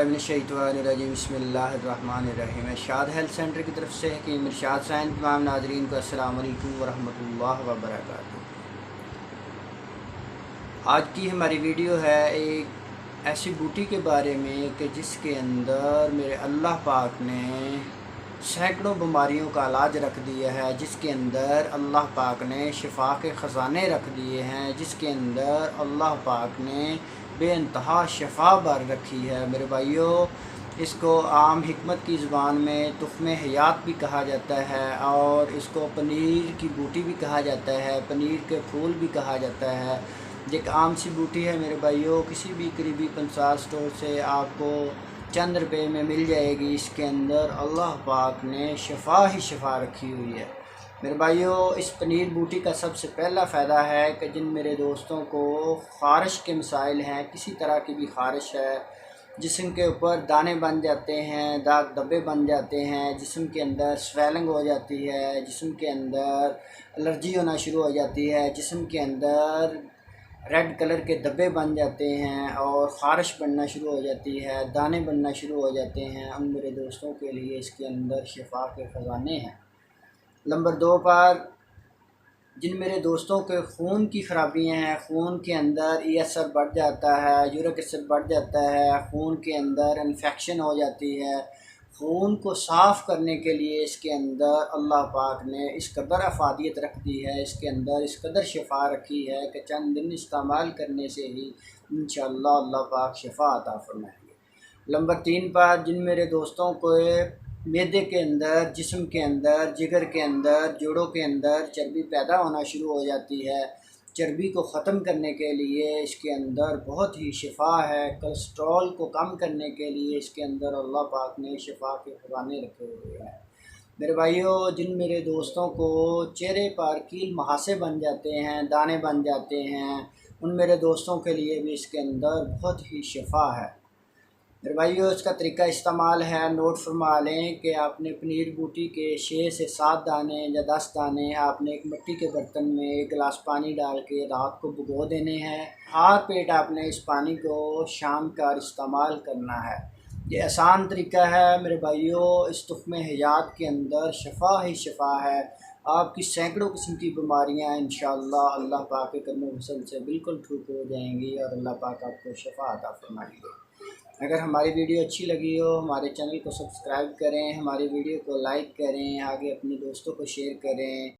बिस्मिल्लाहिर्रहमानिर्रहीम बिस्मिल्लाहिर्रहमानिर्रहीम। इरशाद health centre की तरफ से हकीम इरशाद साइन तमाम नाज़रीन को अस्सलाम वालेकुम वरहमतुल्लाहि वबरकातुहू। आज की हमारी वीडियो है एक ऐसी बूटी के बारे में कि जिसके अंदर मेरे अल्लाह पाक ने सैकड़ों बीमारियों का इलाज रख दिया है, जिसके अंदर अल्लाह पाक ने शिफा के ख़जाने रख दिए हैं, जिसके अंदर अल्लाह पाक ने बेइंतहा शफा भर रखी है। मेरे भाइयों, इसको आम हिकमत की ज़ुबान में तुख्म हयात भी कहा जाता है और इसको पनीर की बूटी भी कहा जाता है, पनीर के फूल भी कहा जाता है। एक आम सी बूटी है मेरे भाइयों, किसी भी करीबी पंसार स्टोर से आपको चंद रुपए में मिल जाएगी। इसके अंदर अल्लाह पाक ने शफा ही शफा रखी हुई है। मेरे भाइयों, इस पनीर बूटी का सबसे पहला फ़ायदा है कि जिन मेरे दोस्तों को ख़ारिश के मसाइल हैं, किसी तरह की भी ख़ारिश है, जिस्म के ऊपर दाने बन जाते हैं, दाग धब्बे बन जाते हैं, जिस्म के अंदर स्वेलिंग हो जाती है, जिस्म के अंदर एलर्जी होना शुरू हो जाती है, जिस्म के अंदर रेड कलर के धब्बे बन जाते हैं और ख़ारिश बनना शुरू हो जाती है, दाने बनना शुरू हो जाते हैं, उन मेरे दोस्तों के लिए इसके अंदर शिफा के ख़जाने हैं। नंबर 2 पर जिन मेरे दोस्तों के खून की ख़राबियाँ हैं, खून के अंदर ESR बढ़ जाता है, यूरिक एसिड बढ़ जाता है, खून के अंदर इन्फेक्शन हो जाती है, खून को साफ़ करने के लिए इसके अंदर अल्लाह पाक ने इस कदर अफादियत रख दी है, इसके अंदर इस कदर शिफा रखी है कि चंद दिन इस्तेमाल करने से ही इंशाअल्लाह अल्लाह पाक शिफा अता फरमाएंगे। नंबर 3 पर जिन मेरे दोस्तों को मैदे के अंदर, जिस्म के अंदर, जिगर के अंदर, जोड़ों के अंदर चर्बी पैदा होना शुरू हो जाती है, चर्बी को ख़त्म करने के लिए इसके अंदर बहुत ही शिफा है। कोलेस्ट्रॉल को कम करने के लिए इसके अंदर अल्लाह पाक ने शिफा के ख़जाने रखे हुए हैं। मेरे भाइयों, जिन मेरे दोस्तों को चेहरे पर कील मुहासे बन जाते हैं, दाने बन जाते हैं, उन मेरे दोस्तों के लिए भी इसके अंदर बहुत ही शिफा है। मेरे भाइयों, इसका तरीका इस्तेमाल है, नोट फरमा लें कि आपने पनीर बूटी के 6 से 7 दाने या 10 दाने आपने एक मिट्टी के बर्तन में 1 गिलास पानी डाल के रात को भिगो देने हैं। हर पेट आपने इस पानी को शाम का इस्तेमाल करना है। ये आसान तरीका है मेरे भाइयों। इस तुख्म हयात के अंदर शफा ही शफा है। आपकी सैकड़ों किस्म की बीमारियां इंशाअल्लाह अल्लाह पाक के करम वसल से बिल्कुल ठीक हो जाएंगी और अल्लाह पाक आपको शफा अता फरमाएंगे। अगर हमारी वीडियो अच्छी लगी हो, हमारे चैनल को सब्सक्राइब करें, हमारी वीडियो को लाइक करें, आगे अपने दोस्तों को शेयर करें।